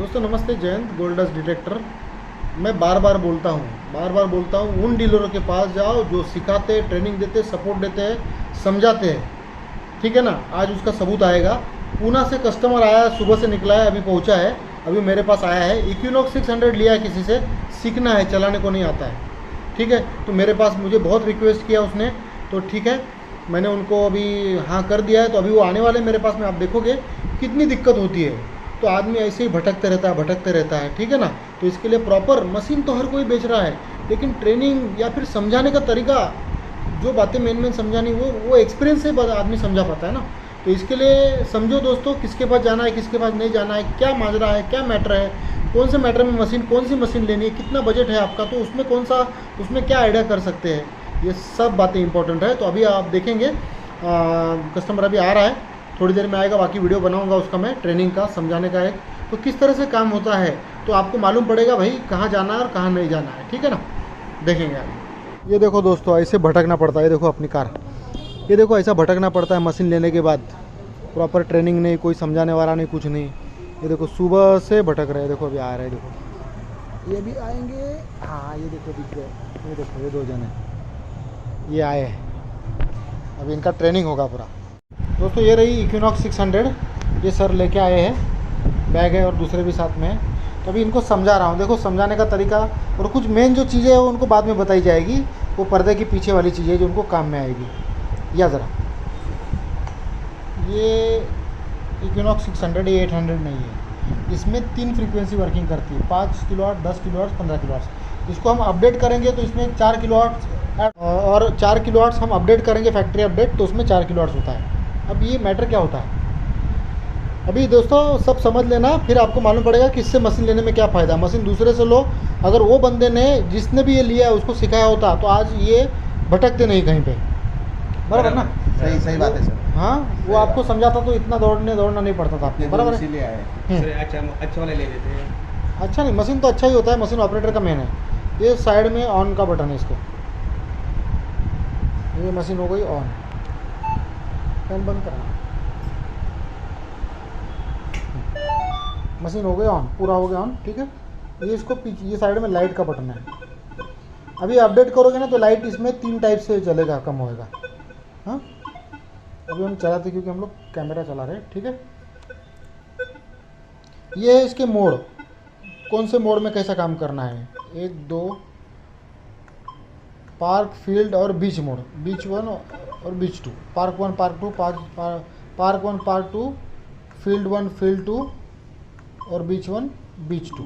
दोस्तों नमस्ते, Jayant Gold's detector. मैं बार बार बोलता हूँ उन डीलरों के पास जाओ जो सिखाते हैं, ट्रेनिंग देते हैं, सपोर्ट देते हैं, समझाते हैं। ठीक है ना। आज उसका सबूत आएगा। पूना से कस्टमर आया, सुबह से निकला है, अभी पहुंचा है, अभी मेरे पास आया है। इक्विनॉक्स 600 लिया है किसी से, सीखना है, चलाने को नहीं आता है। ठीक है, तो मेरे पास मुझे बहुत रिक्वेस्ट किया उसने, तो ठीक है मैंने उनको अभी हाँ कर दिया है। तो अभी वो आने वाले मेरे पास में, आप देखोगे कितनी दिक्कत होती है। तो आदमी ऐसे ही भटकते रहता है। ठीक है ना। तो इसके लिए प्रॉपर मशीन तो हर कोई बेच रहा है, लेकिन ट्रेनिंग या फिर समझाने का तरीका, जो बातें मेन समझानी, वो एक्सपीरियंस से आदमी समझा पाता है ना। तो इसके लिए समझो दोस्तों, किसके पास जाना है, किसके पास नहीं जाना है, क्या माजरा है, क्या मैटर है, कौन से मैटर में मशीन, कौन सी मशीन लेनी है, कितना बजट है आपका, तो उसमें क्या आइडिया कर सकते हैं, ये सब बातें इंपॉर्टेंट है। तो अभी आप देखेंगे कस्टमर अभी आ रहा है, थोड़ी देर में आएगा, बाकी वीडियो बनाऊंगा उसका मैं, ट्रेनिंग का, समझाने का एक, तो किस तरह से काम होता है तो आपको मालूम पड़ेगा भाई कहाँ जाना है और कहाँ नहीं जाना है। ठीक है ना, देखेंगे आगे। ये देखो दोस्तों, ऐसे भटकना पड़ता है। ये देखो अपनी कार, ये देखो ऐसा भटकना पड़ता है मशीन लेने के बाद। प्रॉपर ट्रेनिंग नहीं, कोई समझाने वाला नहीं, कुछ नहीं। ये देखो सुबह से भटक रहे हैं। देखो अभी आ रहे हैं, देखो ये भी आएंगे। हाँ ये देखो दिख रहे, ये देखो ये 2 जने ये आए हैं, अभी इनका ट्रेनिंग होगा पूरा। दोस्तों ये रही इक्विनॉक्स 600, ये सर लेके आए हैं, बैग है और दूसरे भी साथ में है। तो अभी इनको समझा रहा हूँ। देखो समझाने का तरीका और कुछ मेन जो चीज़ें हैं वो उनको बाद में बताई जाएगी, वो पर्दे के पीछे वाली चीज़ें जो उनको काम में आएगी। या ज़रा ये इक्विनॉक्स 600, ये 800 नहीं है। इसमें 3 फ्रीक्वेंसी वर्किंग करती है, 5 किलोवाट, 10 किलोवाट, 15 किलोवाट। इसको हम अपडेट करेंगे तो इसमें 4 किलोवाट, और 4 किलोवाट हम अपडेट करेंगे फैक्ट्री अपडेट, तो उसमें 4 किलोवाट होता है। अब ये मैटर क्या होता है, अभी दोस्तों सब समझ लेना, फिर आपको मालूम पड़ेगा कि इससे मशीन लेने में क्या फ़ायदा। मशीन दूसरे से लो, अगर वो बंदे ने, जिसने भी ये लिया है, उसको सिखाया होता तो आज ये भटकते नहीं कहीं पे। बराबर ना। सही बात है सर। हाँ, वो आपको समझाता तो इतना दौड़ना नहीं पड़ता था आपको। बराबर है। इसीलिए आए। अच्छा वाले ले लेते हैं। अच्छा नहीं, मशीन तो अच्छा ही होता है, मशीन ऑपरेटर का मेन है। ये साइड में ऑन का बटन है इसको, ये मशीन हो गई ऑन, फैन बंद करना, मशीन हो गई ऑन, पूरा हो गया ऑन। ठीक है, ये इसको पीछे, ये साइड में लाइट का बटन है। अभी अपडेट करोगे ना तो लाइट इसमें 3 टाइप से चलेगा, कम होएगा। हाँ, अभी हम चलाते क्योंकि हम लोग कैमरा चला रहे हैं। ठीक है, ये है इसके मोड, कौन से मोड में कैसा काम करना है। 1 2 पार्क, फील्ड और बीच मोड, बीच 1 और बीच 2, park 1 park 2, park 1 park 2, field 1 field 2 और बीच 1 बीच 2।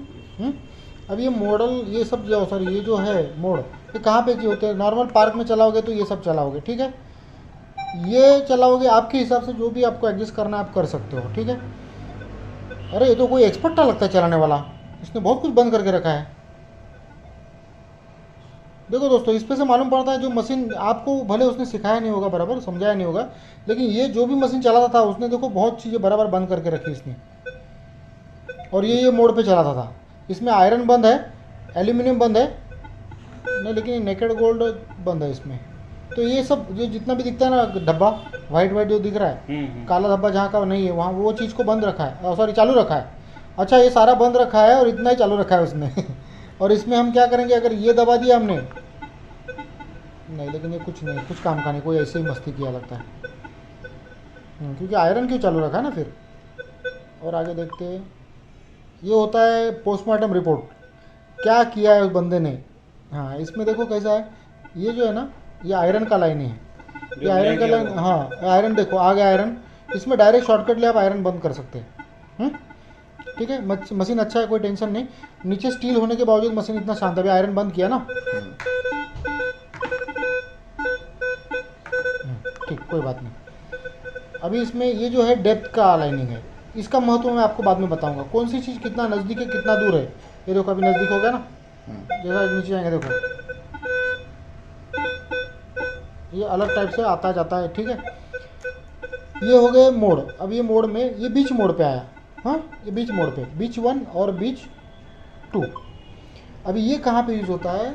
अब ये मॉडल, ये सब जो सर ये जो है मोड, ये कहाँ पे जी होते हैं। नॉर्मल पार्क में चलाओगे तो ये सब चलाओगे। ठीक है, ये चलाओगे आपके हिसाब से, जो भी आपको एडजस्ट करना है आप कर सकते हो। ठीक है, अरे ये तो कोई एक्सपर्ट ना लगता है चलाने वाला, इसने बहुत कुछ बंद करके रखा है। देखो दोस्तों, इस पे से मालूम पड़ता है जो मशीन आपको, भले उसने सिखाया नहीं होगा, बराबर समझाया नहीं होगा, लेकिन ये जो भी मशीन चलाता था उसने देखो बहुत चीज़ें बराबर बंद करके रखी इसने। और ये मोड पे चलाता था। इसमें आयरन बंद है, एल्यूमिनियम बंद है नहीं, लेकिन नेकेड गोल्ड बंद है इसमें। तो ये सब जो जितना भी दिखता है ना डब्बा, वाइट जो दिख रहा है, काला धब्बा जहाँ का नहीं है वहाँ वो चीज़ को बंद रखा है, सॉरी चालू रखा है। अच्छा, ये सारा बंद रखा है और इतना ही चालू रखा है उसने और इसमें हम क्या करेंगे, अगर ये दबा दिया हमने, नहीं लेकिन ये कुछ नहीं, कुछ काम का नहीं, कोई ऐसे ही मस्ती किया लगता है। क्योंकि आयरन क्यों चालू रखा है ना फिर। और आगे देखते हैं, ये होता है पोस्टमार्टम रिपोर्ट, क्या किया है उस बंदे ने। हाँ, इसमें देखो कैसा है, ये जो है ना, ये आयरन का लाइन है, ये आयरन का लाइन। हाँ, आयरन देखो आ गया आयरन, इसमें डायरेक्ट शॉर्टकट ले आप आयरन बंद कर सकते हैं। ठीक है, मशीन अच्छा है, कोई टेंशन नहीं। नीचे स्टील होने के बावजूद मशीन इतना शांत है। अभी आयरन बंद किया ना, ठीक, कोई बात नहीं। अभी इसमें ये जो है डेप्थ का लाइनिंग है, इसका महत्व मैं आपको बाद में बताऊंगा, कौन सी चीज़ कितना नज़दीक है कितना दूर है। ये देखो अभी नज़दीक हो गया ना, जैसा नीचे जाएंगे देखो ये अलग टाइप से आता जाता है। ठीक है, ये हो गए मोड। अब ये मोड में, ये बीच मोड पे आया। हाँ, ये बीच मोड पे, बीच 1 और बीच 2। अभी ये कहाँ पे यूज़ होता है,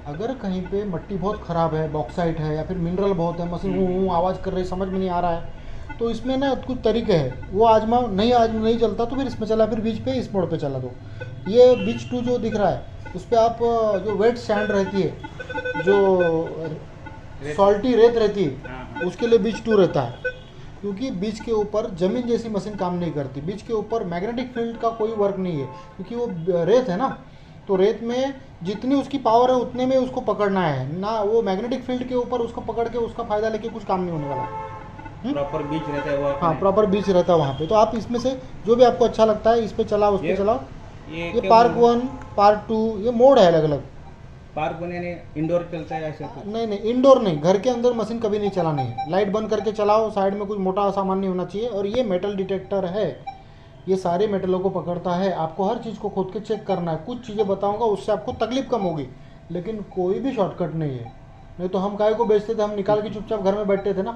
अगर कहीं पे मट्टी बहुत ख़राब है, बॉक्साइट है या फिर मिनरल बहुत है, मशीन आवाज़ कर रही, समझ में नहीं आ रहा है, तो इसमें ना कुछ तरीके हैं, वो आजमाओ, नहीं आज नहीं चलता तो फिर इसमें चला, फिर बीच पे इस मोड पे चला दो। ये बीच 2 जो दिख रहा है उस पर आप जो वेट सैंड रहती है, जो सॉल्टी रेत रहती है, हाँ। उसके लिए बीच 2 रहता है। क्योंकि बीच के ऊपर ज़मीन जैसी मशीन काम नहीं करती, बीच के ऊपर मैग्नेटिक फील्ड का कोई वर्क नहीं है, क्योंकि वो रेत है ना, तो रेत में जितनी उसकी पावर है उतने में उसको पकड़ना है ना, वो मैग्नेटिक फील्ड के ऊपर उसको पकड़ के उसका फ़ायदा लेके कुछ काम नहीं होने वाला। प्रॉपर बीच रहता है वो हाँ, प्रॉपर बीच रहता है वहाँ पे। तो आप इसमें से जो भी आपको अच्छा लगता है इस पे चलाओ, उस पे ये- चलाओ। ये ये क्या पार्क बोल- 1 पार्क 2 ये मोड है अलग अलग। पार्क बने इंडोर चलता है ऐसे कुछ? नहीं नहीं, इंडोर नहीं, घर के अंदर मशीन कभी नहीं चलानी है। लाइट बंद करके चलाओ, साइड में कुछ मोटा सामान नहीं होना चाहिए। और ये मेटल डिटेक्टर है, ये सारे मेटलों को पकड़ता है। आपको हर चीज़ को खोद के चेक करना है। कुछ चीज़ें बताऊंगा उससे आपको तकलीफ कम होगी, लेकिन कोई भी शॉर्टकट नहीं है। नहीं तो हम काय को बेचते थे, हम निकाल के चुपचाप घर में बैठते थे ना।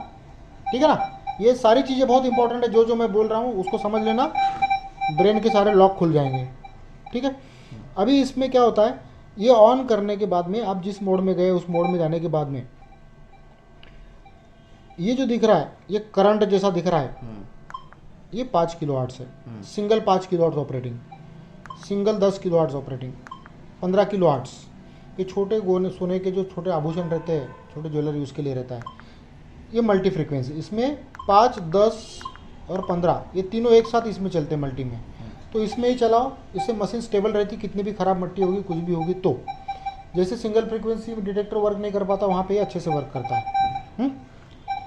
ठीक है ना, ये सारी चीज़ें बहुत इंपॉर्टेंट है। जो जो मैं बोल रहा हूँ उसको समझ लेना, ब्रेन के सारे लॉक खुल जाएंगे। ठीक है, अभी इसमें क्या होता है, ये ऑन करने के बाद में आप जिस मोड में गए उस मोड में जाने के बाद में ये जो दिख रहा है, ये करंट जैसा दिख रहा है, ये 5 किलोवाट है। Single 5 kilowatt operating, single 10 kilowatt operating, 15 kilowatt. ये छोटे गोने सोने के जो छोटे आभूषण रहते हैं, छोटे ज्वेलरी, उसके लिए रहता है। ये मल्टी फ्रीक्वेंसी, इसमें 5, 10 और 15 ये तीनों एक साथ इसमें चलते हैं मल्टी में। तो इसमें ही चलाओ, इससे मशीन स्टेबल रहती, कितनी भी ख़राब मट्टी होगी कुछ भी होगी तो। जैसे सिंगल फ्रीक्वेंसी डिटेक्टर वर्क नहीं कर पाता, वहाँ पे ये अच्छे से वर्क करता है।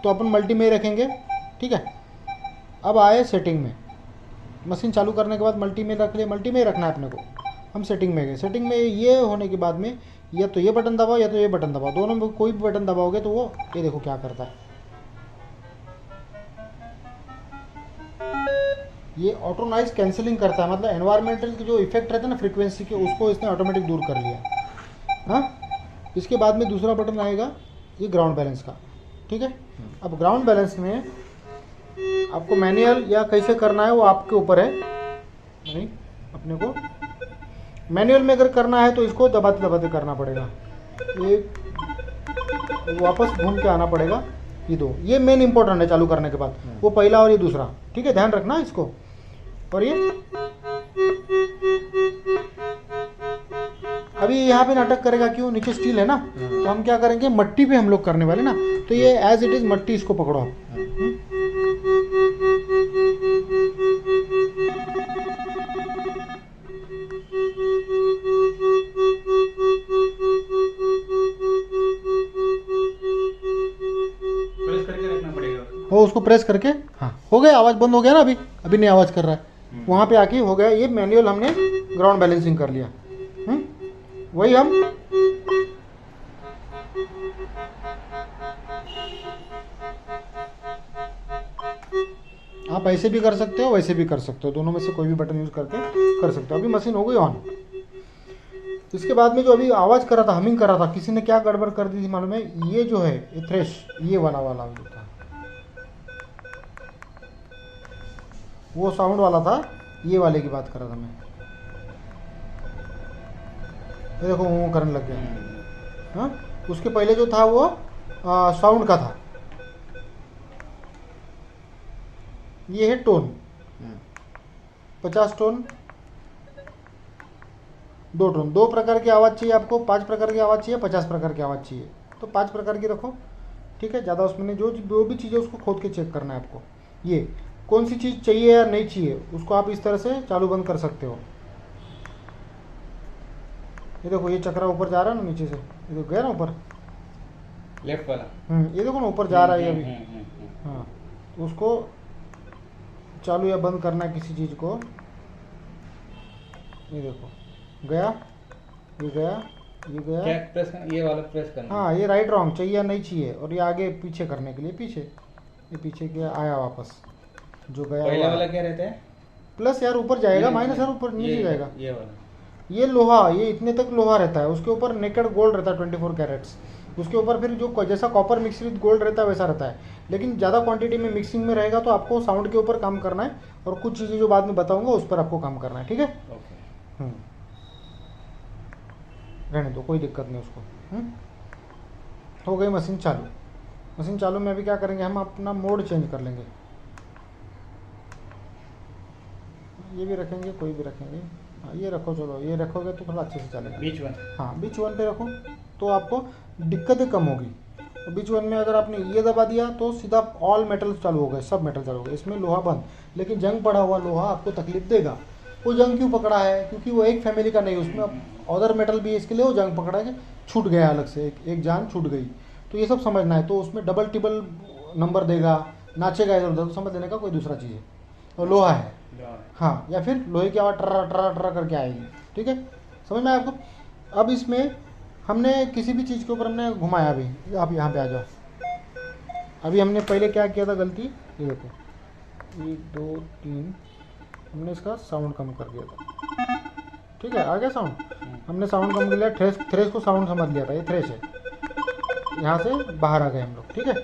तो अपन मल्टी में ही रखेंगे। ठीक है, अब आए सेटिंग में। मशीन चालू करने के बाद मल्टी में रख लिया, मल्टी में ही रखना है अपने को। हम सेटिंग में गए, सेटिंग में ये होने के बाद में या तो ये बटन दबाओ या तो ये बटन दबाओ, दोनों में कोई भी बटन दबाओगे तो वो ये देखो क्या करता है। ये ऑटो नॉइज कैंसिलिंग करता है, मतलब एनवायरमेंटल के जो इफेक्ट रहते हैं ना फ्रीक्वेंसी के, उसको इसने ऑटोमेटिक दूर कर लिया। हाँ, इसके बाद में दूसरा बटन आएगा ये ग्राउंड बैलेंस का। ठीक है, अब ग्राउंड बैलेंस में आपको मैनुअल या कैसे करना है वो आपके ऊपर है। नहीं, अपने को मैनुअल में अगर करना है तो इसको दबाते दबाते करना पड़ेगा, एक वापस घूम के आना पड़ेगा। ये दो, ये मेन इंपॉर्टेंट है चालू करने के बाद, वो पहला और ये दूसरा। ठीक है, ध्यान रखना इसको। और ये अभी यहाँ पे नाटक करेगा, क्यों, नीचे स्टील है ना, तो हम क्या करेंगे, मट्टी पे हम लोग करने वाले ना, तो ये एज इट इज मट्टी, इसको पकड़ो आप। प्रेस करके रखना पड़ेगा। हो उसको प्रेस करके, हाँ हो गया, आवाज़ बंद हो गया ना, अभी नहीं आवाज़ कर रहा है, वहाँ पे आके हो गया। ये मैनुअल हमने ग्राउंड बैलेंसिंग कर लिया। वही हम आप ऐसे भी कर सकते हो, वैसे भी कर सकते हो, दोनों में से कोई भी बटन यूज करके कर सकते हो। अभी मशीन हो गई ऑन। इसके बाद में जो अभी आवाज़ कर रहा था, हमिंग कर रहा था, किसी ने क्या गड़बड़ कर दी थी मालूम है, ये जो है ये थ्रेश, ये वाला जो था वो साउंड वाला था, ये वाले की बात कर रहा था मैं। ये देखो वो करने लग गया। हाँ, उसके पहले जो था वो साउंड का था। ये है टोन, 50 टोन, 2 टोन, 2 प्रकार की आवाज़ चाहिए आपको, 5 प्रकार की आवाज़ चाहिए, 50 प्रकार की आवाज़ चाहिए, तो 5 प्रकार की रखो। ठीक है, ज़्यादा उसमें नहीं, जो भी चीज़ें उसको खोद के चेक करना है आपको। ये कौन सी चीज़ चाहिए या नहीं चाहिए उसको आप इस तरह से चालू बंद कर सकते हो। ये देखो ये चक्रा ऊपर जा रहा है ना, नीचे से ये देखो गया ना ऊपर, लेफ्ट वाला। ये देखो ना ऊपर जा रहा है ये अभी। हाँ, तो उसको चालू या बंद करना है किसी चीज़ को। ये देखो गया, ये गया, ये गया। क्या प्रेस करना? ये वाला प्रेस करना। हाँ, ये राइट रॉन्ग चाहिए या नहीं चाहिए, और ये आगे पीछे करने के लिए पीछे, ये पीछे के आया वापस, जो गया पहले वाला क्या रहता है? प्लस यार ऊपर जाएगा, ये- माइनस यार ऊपर नीचे जाएगा। ये वाला ये लोहा, ये इतने तक लोहा रहता है, उसके ऊपर नेकेड गोल्ड रहता है 24 कैरेट्स, उसके ऊपर फिर जो जैसा कॉपर मिक्स विद गोल्ड रहता है वैसा रहता है, लेकिन ज़्यादा क्वांटिटी में मिक्सिंग में रहेगा तो आपको साउंड के ऊपर काम करना है, और कुछ चीज़ें जो बाद में बताऊंगा उस पर आपको काम करना है। ठीक है, ओके। रहने दो, कोई दिक्कत नहीं उसको। हो गई मशीन चालू। मशीन चालू में अभी क्या करेंगे, हम अपना मोड चेंज कर लेंगे। ये भी रखेंगे, कोई भी रखेंगे। हाँ ये रखो, चलो ये रखोगे तो थोड़ा अच्छे से चलेगा। बीच वन। हाँ बीच वन पे रखो तो आपको दिक्कतें कम होगी। और बीच वन में अगर आपने ये दबा दिया तो सीधा ऑल मेटल चालू हो गए, सब मेटल चालू हो गए, इसमें लोहा बंद। लेकिन जंग पड़ा हुआ लोहा आपको तकलीफ देगा। वो जंग क्यों पकड़ा है? क्योंकि वो एक फैमिली का नहीं, उसमें अदर मेटल भी है, इसके लिए वो जंग पकड़ा है, छूट गया अलग से, एक जान छूट गई। तो ये सब समझना है। तो उसमें डबल टिबल नंबर देगा, नाचेगा इधर उधर, तो समझ लेने का कोई दूसरा चीज़ है। और लोहा है, हाँ, या फिर लोहे की आवाज़ टर्रा टर्रा टर्रा करके आएगी। ठीक है, समझ में आया आपको? अब इसमें हमने किसी भी चीज़ के ऊपर हमने घुमाया। अभी आप यहाँ पे आ जाओ। अभी हमने पहले क्या किया था गलती, ये देखो, 1 2 3, हमने इसका साउंड कम कर दिया था। ठीक है, आ गया साउंड। हमने साउंड कम कर लिया, थ्रेश को साउंड समझ लिया था, ये थ्रेश है। यहाँ से बाहर आ गए हम लोग। ठीक है,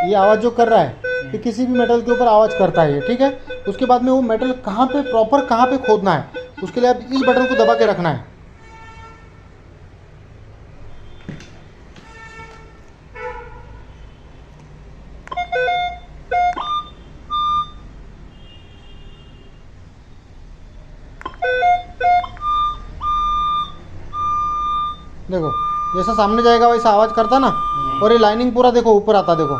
ये आवाज़ जो कर रहा है कि किसी भी मेटल के ऊपर आवाज़ करता है ये। ठीक है, उसके बाद में वो मेटल कहाँ पे प्रॉपर कहाँ पे खोदना है, उसके लिए आप इस बटन को दबा के रखना है। देखो जैसा सामने जाएगा वैसा आवाज़ करता ना, और ये लाइनिंग पूरा देखो ऊपर आता, देखो।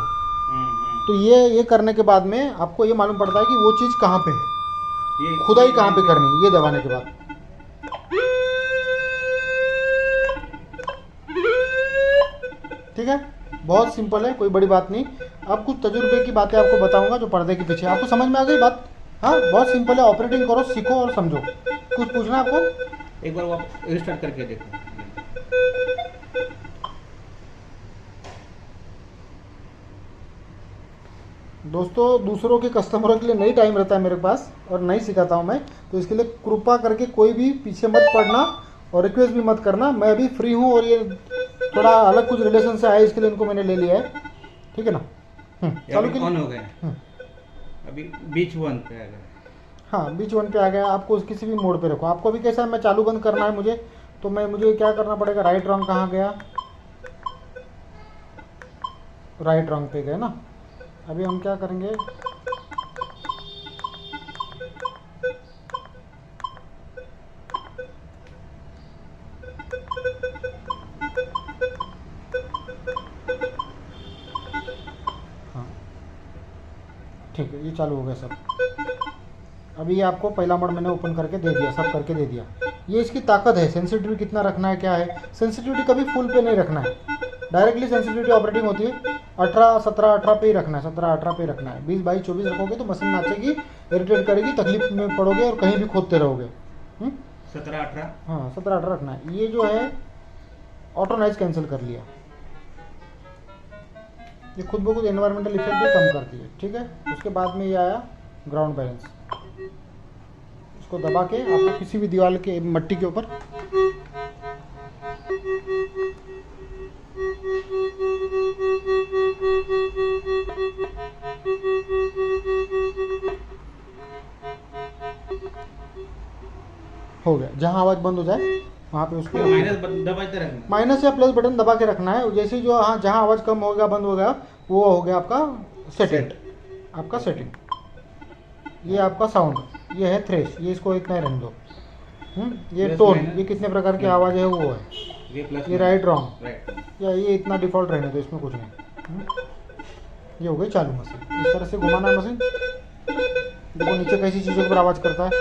तो ये करने के बाद में आपको ये मालूम पड़ता है कि वो चीज़ कहाँ पे है, खुदाई कहाँ पे करनी है, ये दबाने के बाद। ठीक है, बहुत सिंपल है, कोई बड़ी बात नहीं। अब कुछ तजुर्बे की बातें आपको बताऊंगा जो पर्दे के पीछे। आपको समझ में आ गई बात? हाँ, बहुत सिंपल है। ऑपरेटिंग करो, सीखो और समझो। कुछ पूछना आपको? एक बार वो रिस्टार्ट करके देखो। दोस्तों, दूसरों के कस्टमरों के लिए नहीं टाइम रहता है मेरे पास, और नहीं सिखाता हूँ मैं, तो इसके लिए कृपा करके कोई भी पीछे मत पड़ना और रिक्वेस्ट भी मत करना। मैं अभी फ्री हूँ और ये थोड़ा अलग कुछ रिलेशन से आया, इसके लिए इनको मैंने ले लिया है। ठीक है ना? चालू के ऑन हो गए, अभी बीच वन पे आ गए। हाँ, बीच वन पे आ गया। आपको किसी भी मोड पे रखो। आपको अभी कैसा है, मैं चालू बंद करना है मुझे, तो मुझे क्या करना पड़ेगा, राइट रॉन्ग कहाँ गया, राइट रॉन्ग पे गए ना। अभी हम क्या करेंगे, हाँ ठीक है, ये चालू हो गया सब। अभी ये आपको पहला मोड मैंने ओपन करके दे दिया, सब करके दे दिया। ये इसकी ताकत है। सेंसिटिविटी कितना रखना है, क्या है, सेंसिटिविटी कभी फुल पे नहीं रखना है। डायरेक्टली सेंसिटिविटी ऑपरेटिंग होती है 18 17 18 पे ही रखना है, 17 18 पे रखना है। 20 22 24 रखोगे तो मशीन नाचेगी, इरिटेट करेगी, तकलीफ में पड़ोगे और कहीं भी खोदते रहोगे। 17 18, हाँ 17 18 रखना है। ये जो है ऑटो नॉइज कैंसिल कर लिया, ये खुद ब खुद एनवायरमेंटल इफेक्ट भी कम करती है। ठीक है, उसके बाद में ये आया ग्राउंड बैलेंस। इसको दबा के आपको किसी भी दीवार के मट्टी के ऊपर हो गया, जहाँ आवाज़ बंद हो जाए वहाँ पे उसको माइनस दबाते रहना, माइनस या प्लस बटन दबा के रखना है। जैसे जो हाँ जहाँ आवाज़ कम हो गया, बंद हो गया, वो हो गया आपका सेटिंग, आपका सेटिंग। ये आपका साउंड, ये है थ्रेश, ये इसको इतना ही रहने दो। ये Plus टोन, minus, ये कितने प्रकार की आवाज़ है वो है। ये प्लस, ये राइट रॉन्ग, राइट। या ये इतना डिफ़ॉल्ट रहने दो, इसमें कुछ नहीं। ये हो गई चालू मशीन। इस तरह से घुमाना है मशीन। देखो नीचे कैसी चीज़ों के ऊपर आवाज़ करता है।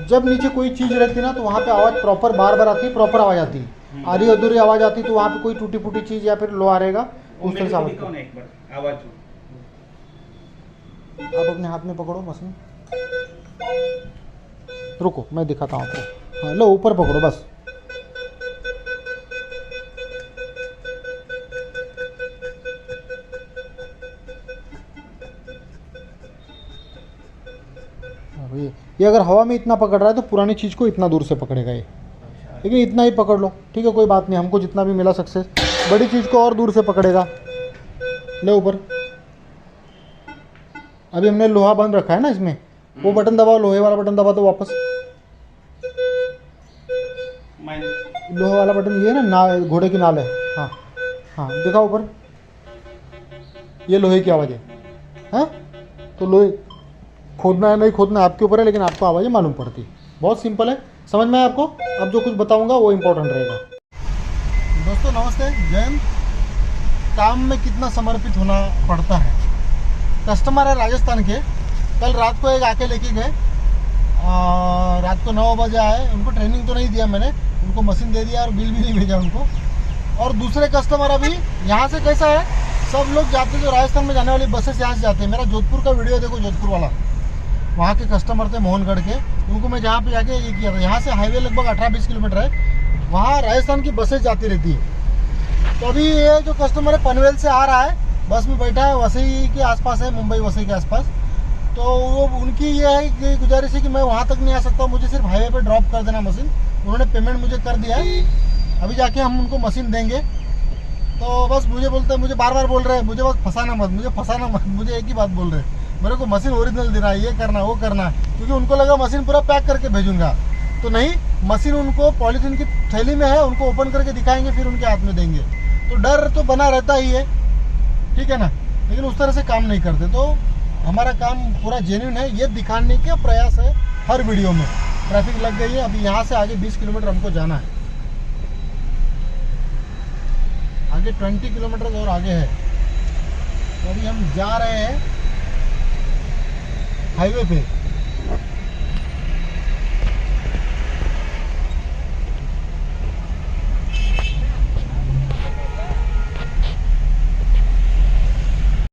जब नीचे कोई चीज़ रहती है ना तो वहाँ पे आवाज़ प्रॉपर बार बार आती है, प्रॉपर आवाज़ आती है। आधी अधूरी आवाज़ आती है तो वहाँ पे कोई टूटी फूटी चीज़ या फिर लो आ रहेगा, उस तरह से आवाज़। एक बार आवाज आप अपने हाथ में पकड़ो मशीन, रुको मैं दिखाता हूँ आपको। हाँ लो, ऊपर पकड़ो बस। ये अगर हवा में इतना पकड़ रहा है तो पुरानी चीज़ को इतना दूर से पकड़ेगा ये, लेकिन इतना ही पकड़ लो। ठीक है, कोई बात नहीं, हमको जितना भी मिला सक्सेस। बड़ी चीज़ को और दूर से पकड़ेगा। ले ऊपर। अभी हमने लोहा बंद रखा है ना इसमें, वो बटन दबाओ, लोहे वाला बटन दबा दो वापस। लोहे वाला बटन ये है ना, घोड़े की नाल है। हाँ हाँ, देखा ऊपर, ये लोहे की आवाज़ है। हाँ, तो लोहे खोदना है नहीं खोदना आपके ऊपर है, लेकिन आपको आवाज़ें मालूम पड़ती है। बहुत सिंपल है, समझ में आया आपको? अब जो कुछ बताऊंगा वो इम्पोर्टेंट रहेगा। दोस्तों नमस्ते, जय हिंद। काम में कितना समर्पित होना पड़ता है। कस्टमर है राजस्थान के, कल रात को एक आके लेके गए, रात को 9 बजे आए। उनको ट्रेनिंग तो नहीं दिया मैंने, उनको मशीन दे दिया और बिल भी नहीं भेजा उनको। और दूसरे कस्टमर अभी यहाँ से कैसा है, सब लोग जाते जो राजस्थान में जाने वाली बसेस यहाँ से जाते हैं। मेरा जोधपुर का वीडियो देखो, जोधपुर वाला, वहाँ के कस्टमर थे मोहनगढ़ के, उनको मैं जहाँ पे जाके ये किया था। यहाँ से हाईवे लगभग 18-20 किलोमीटर है, वहाँ राजस्थान की बसेस जाती रहती है। तो अभी ये जो कस्टमर है पनवेल से आ रहा है, बस में बैठा है, वसई के आसपास है, मुंबई वसई के आसपास। तो वो उनकी ये है कि गुजारिश है कि मैं वहाँ तक नहीं आ सकता, मुझे सिर्फ हाईवे पे ड्रॉप कर देना मशीन। उन्होंने पेमेंट मुझे कर दिया है, अभी जाके हम उनको मशीन देंगे। तो बस मुझे बोलते हैं, मुझे बार बार बोल रहे हैं, मुझे बस फंसाना मत, मुझे फंसाना मत। मुझे एक ही बात बोल रहे हैं, मेरे को मशीन ओरिजिनल देना है, ये करना वो करना, क्योंकि उनको लगा मशीन पूरा पैक करके भेजूंगा। तो नहीं, मशीन उनको पॉलीथीन की थैली में है, उनको ओपन करके दिखाएंगे, फिर उनके हाथ में देंगे। तो डर तो बना रहता ही है, ठीक है ना, लेकिन उस तरह से काम नहीं करते। तो हमारा काम पूरा जेन्युइन है, ये दिखाने का प्रयास है हर वीडियो में। ट्रैफिक लग गई है, अभी यहाँ से आगे 20 किलोमीटर हमको जाना है, आगे 20 किलोमीटर और आगे है। तो अभी हम जा रहे हैं हाईवे पे।